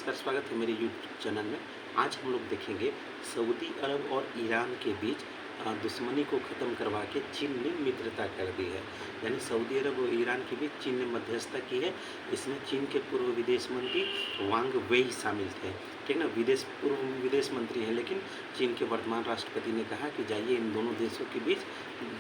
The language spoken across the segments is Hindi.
नमस्कार, स्वागत है मेरे यूट्यूब चैनल में। आज हम लोग देखेंगे सऊदी अरब और ईरान के बीच दुश्मनी को ख़त्म करवा के चीन ने मित्रता कर दी है। यानी सऊदी अरब और ईरान के बीच चीन ने मध्यस्थता की है। इसमें चीन के पूर्व विदेश मंत्री वांग वेई शामिल थे, ठीक ना। पूर्व विदेश मंत्री हैं, लेकिन चीन के वर्तमान राष्ट्रपति ने कहा कि जाइए इन दोनों देशों के बीच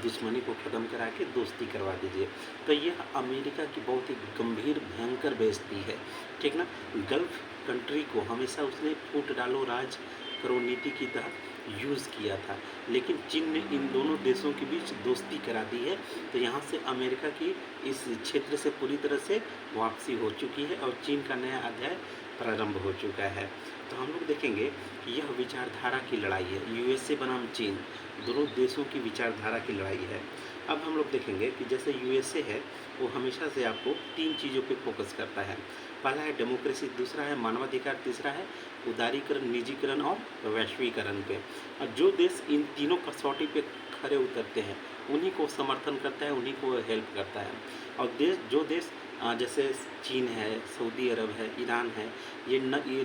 दुश्मनी को ख़त्म करा के दोस्ती करवा दीजिए। तो यह अमेरिका की बहुत ही गंभीर भयंकर बेइज्जती है, ठीक ना। गल्फ कंट्री को हमेशा उसने फूट डालो राज करो नीति की तहत यूज़ किया था, लेकिन चीन ने इन दोनों देशों के बीच दोस्ती करा दी है। तो यहाँ से अमेरिका की इस क्षेत्र से पूरी तरह से वापसी हो चुकी है और चीन का नया अध्याय प्रारंभ हो चुका है। तो हम लोग देखेंगे कि यह विचारधारा की लड़ाई है। यूएसए बनाम चीन, दोनों देशों की विचारधारा की लड़ाई है। अब हम लोग देखेंगे कि जैसे यूएसए है वो हमेशा से आपको तीन चीज़ों पे फोकस करता है। पहला है डेमोक्रेसी, दूसरा है मानवाधिकार, तीसरा है उदारीकरण, निजीकरण और वैश्वीकरण पे। और जो देश इन तीनों कसौटी पे खरे उतरते हैं उन्हीं को समर्थन करता है, उन्हीं को हेल्प करता है। और जो देश जैसे चीन है, सऊदी अरब है, ईरान है, ये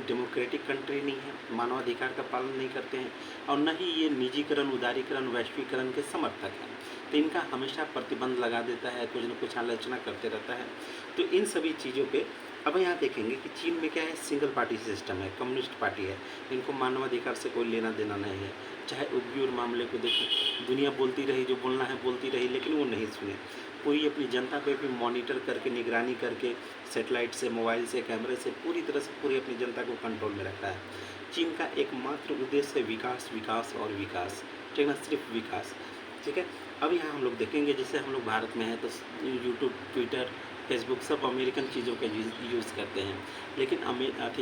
डेमोक्रेटिक कंट्री नहीं है, मानवाधिकार का पालन नहीं करते हैं और न ही ये निजीकरण, उदारीकरण, वैश्वीकरण के समर्थक हैं। तो इनका हमेशा प्रतिबंध लगा देता है, कुछ न कुछ आलोचना करते रहता है। तो इन सभी चीज़ों पे अब यहाँ देखेंगे कि चीन में क्या है, सिंगल पार्टी सिस्टम है, कम्युनिस्ट पार्टी है। इनको मानवाधिकार से कोई लेना देना नहीं है। चाहे उइगुर मामले को देखो, दुनिया बोलती रही, जो बोलना है बोलती रही, लेकिन वो नहीं सुने। कोई अपनी जनता पे भी मॉनिटर करके, निगरानी करके, सेटेलाइट से, मोबाइल से, कैमरे से पूरी तरह से पूरी अपनी जनता को कंट्रोल में रखा है। चीन का एकमात्र उद्देश्य है विकास, विकास और विकास, ठीक है ना, सिर्फ विकास, ठीक है। अब यहाँ हम लोग देखेंगे, जैसे हम लोग भारत में हैं तो यूट्यूब, ट्विटर, फेसबुक सब अमेरिकन चीज़ों का यूज़ करते हैं, लेकिन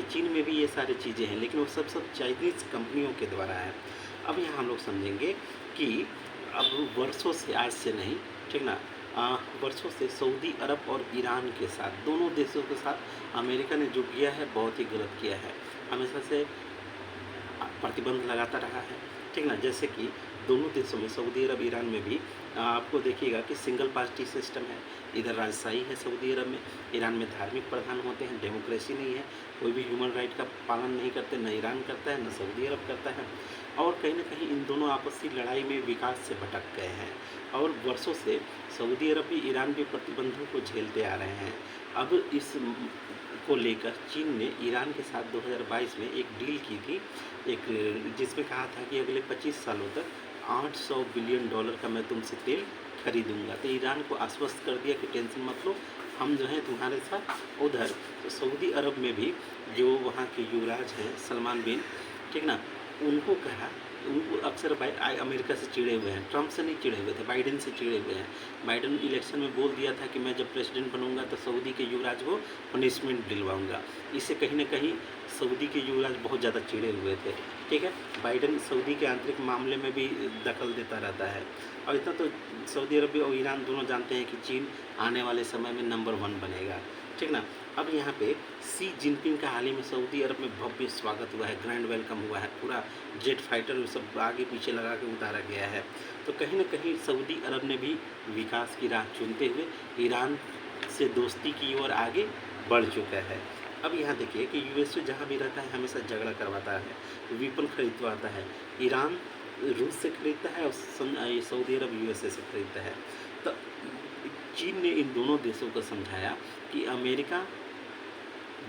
चीन में भी ये सारी चीज़ें हैं, लेकिन वो सब चाइनीज़ कंपनियों के द्वारा है। अब यहाँ हम लोग समझेंगे कि अब वर्षों से, आज से नहीं, ठीक ना, वर्षों से सऊदी अरब और ईरान के साथ, दोनों देशों के साथ अमेरिका ने जो किया है बहुत ही गलत किया है। हमेशा से प्रतिबंध लगाता रहा है, ठीक ना। जैसे कि दोनों देशों में, सऊदी अरब ईरान में भी आपको देखिएगा कि सिंगल पार्टी सिस्टम है। इधर राजशाही है सऊदी अरब में, ईरान में धार्मिक प्रधान होते हैं, डेमोक्रेसी नहीं है, कोई भी ह्यूमन राइट का पालन नहीं करते, न ईरान करता है न सऊदी अरब करता है। और कहीं ना कहीं इन दोनों आपसी लड़ाई में विकास से भटक गए हैं और वर्षों से सऊदी अरब भी ईरान के प्रतिबंधों को झेलते आ रहे हैं। अब इस को लेकर चीन ने ईरान के साथ 2022 में एक डील की थी, जिसमें कहा था कि अगले 25 सालों तक $800 बिलियन का मैं तुमसे तेल खरीदूंगा। तो ईरान को आश्वस्त कर दिया कि टेंशन मत लो, हम जो हैं तुम्हारे साथ। उधर तो सऊदी अरब में भी जो वहाँ के युवराज हैं सलमान बिन, ठीक ना, उनको कहा, उनको अक्सर अमेरिका से चिढ़े हुए हैं, ट्रंप से नहीं चिढ़े हुए थे, बाइडेन से चिढ़े हुए हैं। बाइडेन इलेक्शन में बोल दिया था कि मैं जब प्रेसिडेंट बनूंगा तो सऊदी के युवराज को पनिशमेंट दिलवाऊंगा। इससे कहीं ना कहीं सऊदी के युवराज बहुत ज़्यादा चिढ़े हुए थे, ठीक है। बाइडेन सऊदी के आंतरिक मामले में भी दखल देता रहता है। और इतना तो सऊदी अरब और ईरान दोनों जानते हैं कि चीन आने वाले समय में नंबर 1 बनेगा, ठीक ना। अब यहाँ पे शी जिनपिंग का हाल ही में सऊदी अरब में भव्य स्वागत हुआ है, ग्रैंड वेलकम हुआ है, पूरा जेट फाइटर सब आगे पीछे लगा के उतारा गया है। तो कहीं ना कहीं सऊदी अरब ने भी विकास की राह चुनते हुए ईरान से दोस्ती की ओर आगे बढ़ चुका है। अब यहाँ देखिए कि यूएसए जहाँ भी रहता है हमेशा झगड़ा करवाता है, वेपन खरीदवाता है। ईरान रूस से खरीदता है और सऊदी अरब यूएसए से खरीदता है। तो चीन ने इन दोनों देशों को समझाया कि अमेरिका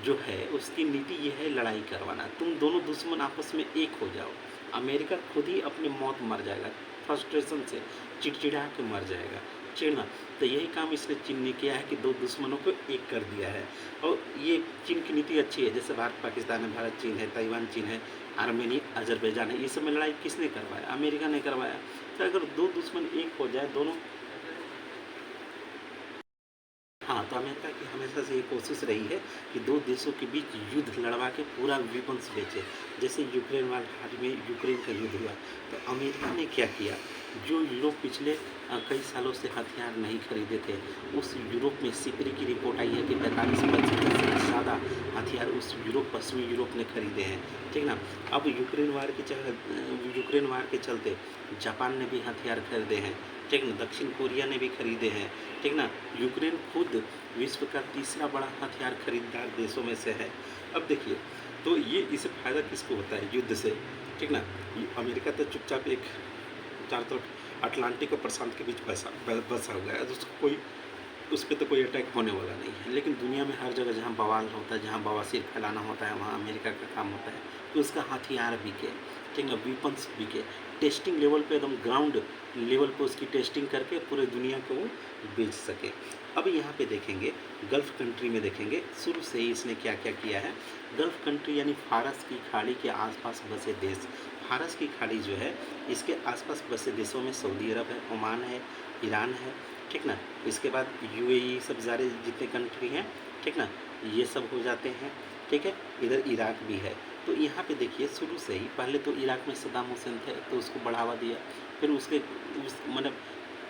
जो है उसकी नीति ये है लड़ाई करवाना, तुम दोनों दुश्मन आपस में एक हो जाओ। अमेरिका खुद ही अपनी मौत मर जाएगा, फ्रस्ट्रेशन से चिड़चिड़ा के मर जाएगा, चिढ़ना। तो यही काम इसने चीन ने किया है कि दो दुश्मनों को एक कर दिया है। और ये चीन की नीति अच्छी है, जैसे भारत पाकिस्तान है, भारत चीन है, ताइवान चीन है, आर्मेनिया अजरबैजान है, ये सब में लड़ाई किसने करवाया? अमेरिका ने करवाया। तो अगर दो दुश्मन एक हो जाए दोनों, हाँ, तो अमेरिका की हमेशा से ये कोशिश रही है कि दो देशों के बीच युद्ध लड़वा के पूरा वेपन्स बेचे। जैसे यूक्रेन वाला हाल में यूक्रेन का युद्ध हुआ, तो अमेरिका ने क्या किया, जो यूरोप पिछले कई सालों से हथियार नहीं खरीदे थे, उस यूरोप में सिपरी की रिपोर्ट आई है कि 45% से ज़्यादा हथियार उस पश्चिमी यूरोप ने खरीदे हैं, ठीक ना। अब यूक्रेन वार के चलते जापान ने भी हथियार खरीदे हैं, ठीक ना, दक्षिण कोरिया ने भी खरीदे हैं, ठीक ना। यूक्रेन खुद विश्व का तीसरा बड़ा हथियार खरीदार देशों में से है। अब देखिए तो ये इससे फ़ायदा किसको होता है युद्ध से, ठीक ना? ये अमेरिका तो चुपचाप एक चारों तरफ अटलांटिक और प्रशांत के बीच बसा हुआ है, तो उसको कोई उस पे तो कोई अटैक होने वाला नहीं है। लेकिन दुनिया में हर जगह जहाँ बवाल होता है, जहाँ बवासीर फैलाना होता है, वहाँ अमेरिका का काम होता है। तो उसका हथियार बिके, ठीक है, वेपन्स बिके, टेस्टिंग लेवल पे एकदम ग्राउंड लेवल पे उसकी टेस्टिंग करके पूरे दुनिया को वो बेच सके। अब यहाँ पे देखेंगे गल्फ़ कंट्री में देखेंगे शुरू से ही इसने क्या क्या किया है। गल्फ़ कंट्री यानी फ़ारस की खाड़ी के आसपास बसे देश। फ़ारस की खाड़ी जो है इसके आसपास बसे देशों में सऊदी अरब है, ओमान है, ईरान है, ठीक ना? इसके बाद यूएई सब सारे जितने कंट्री हैं, ठीक ना? ये सब हो जाते हैं, ठीक है? इधर इराक भी है। तो यहाँ पे देखिए शुरू से ही पहले तो इराक में सद्दाम हुसैन थे तो उसको बढ़ावा दिया, फिर उसके उस मतलब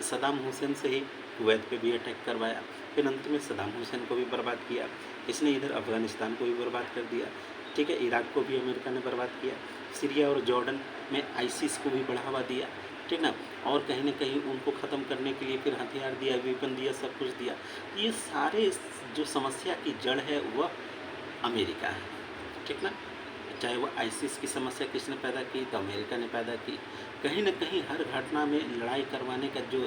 सद्दाम हुसैन से ही कुवैत पे भी अटैक करवाया, फिर अंत में सद्दाम हुसैन को भी बर्बाद किया। इसने इधर अफ़गानिस्तान को भी बर्बाद कर दिया, ठीक है? इराक को भी अमेरिका ने बर्बाद किया, सीरिया और जॉर्डन में आईसिस को भी बढ़ावा दिया, ठीक ना? और कहीं न कहीं उनको ख़त्म करने के लिए फिर हथियार दिया, वेपन दिया, सब कुछ दिया। ये सारे जो समस्या की जड़ है वह अमेरिका है, ठीक ना? चाहे वो आईसिस की समस्या किसने पैदा की, तो अमेरिका ने पैदा की। कहीं न कहीं हर घटना में लड़ाई करवाने का जो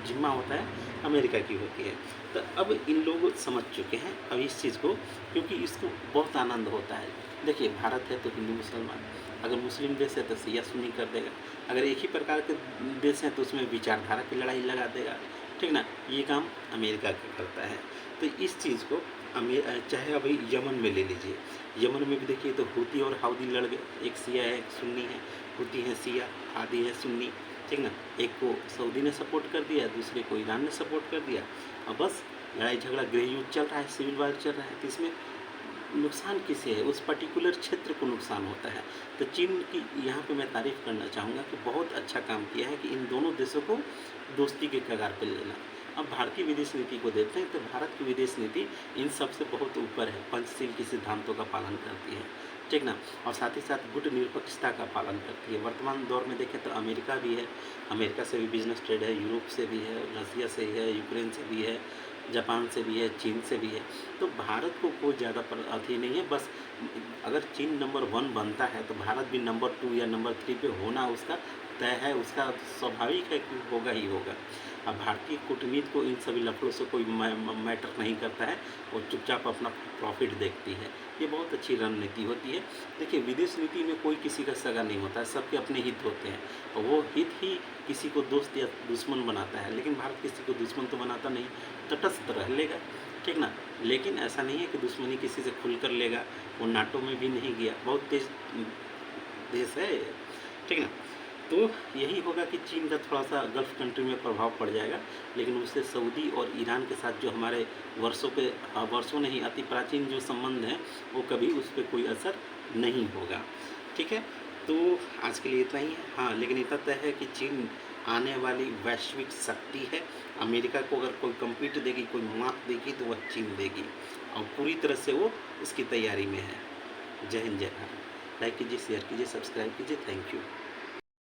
ज़िम्मा होता है अमेरिका की होती है। तो अब इन लोग समझ चुके हैं अब इस चीज़ को, क्योंकि इसको बहुत आनंद होता है। देखिए भारत है तो हिंदू मुसलमान, अगर मुस्लिम देश है तो शिया सुन्नी कर देगा, अगर एक ही प्रकार के देश हैं तो उसमें विचारधारा की लड़ाई लगा देगा, ठीक ना? ये काम अमेरिका का करता है। तो इस चीज़ को चाहे अभी यमन में ले लीजिए, यमन में भी देखिए तो हूती और हाउदी लड़ गए, एक शिया है, एक सुन्नी है, हूती है शिया, हादी है सुन्नी, ठीक ना? एक को सऊदी ने सपोर्ट कर दिया, दूसरे को ईरान ने सपोर्ट कर दिया, और बस लड़ाई झगड़ा गृह युद्ध चल रहा है, सिविल वार चल रहा है। तो इसमें नुकसान किसे है? उस पर्टिकुलर क्षेत्र को नुकसान होता है। तो चीन की यहाँ पे मैं तारीफ़ करना चाहूँगा कि बहुत अच्छा काम किया है कि इन दोनों देशों को दोस्ती के कगार पे लेना। अब भारतीय विदेश नीति को देखते हैं तो भारत की विदेश नीति इन सब से बहुत ऊपर है, पंचशील के सिद्धांतों का पालन करती है, ठीक ना? और साथ ही साथ गुट निरपेक्षता का पालन करती है। वर्तमान दौर में देखें तो अमेरिका भी है, अमेरिका से भी बिज़नेस ट्रेड है, यूरोप से भी है, रसिया से है, यूक्रेन से भी है, जापान से भी है, चीन से भी है। तो भारत को कोई ज़्यादा अथी नहीं है, बस अगर चीन नंबर 1 बनता है तो भारत भी नंबर 2 या नंबर 3 पे होना उसका तय है, उसका स्वाभाविक है कि होगा ही होगा। अब भारतीय कूटनीति को इन सभी लफड़ों से कोई मैटर नहीं करता है, वो चुपचाप अपना प्रॉफिट देखती है। ये बहुत अच्छी रणनीति होती है। देखिए विदेश नीति में कोई किसी का सगा नहीं होता है, सबके अपने हित होते हैं, और वो हित ही किसी को दोस्त या दुश्मन बनाता है। लेकिन भारत किसी को दुश्मन तो बनाता नहीं, तटस्थ रह लेगा, ठीक ना? लेकिन ऐसा नहीं है कि दुश्मनी किसी से खुलकर लेगा, वो नाटो में भी नहीं गया, बहुत तेज देश है, ठीक ना? तो यही होगा कि चीन का थोड़ा-सा गल्फ़ कंट्री में प्रभाव पड़ जाएगा, लेकिन उससे सऊदी और ईरान के साथ जो हमारे वर्षों नहीं अति प्राचीन जो संबंध हैं, वो कभी उस पे कोई असर नहीं होगा, ठीक है? तो आज के लिए इतना ही है। हाँ, लेकिन इतना तय है कि चीन आने वाली वैश्विक शक्ति है। अमेरिका को अगर कोई कम्पीट देगी, कोई मात देगी तो वह चीन देगी, और पूरी तरह से वो इसकी तैयारी में है। जय हिंद, जय भारत। लाइक कीजिए, शेयर कीजिए, सब्सक्राइब कीजिए। Thank you.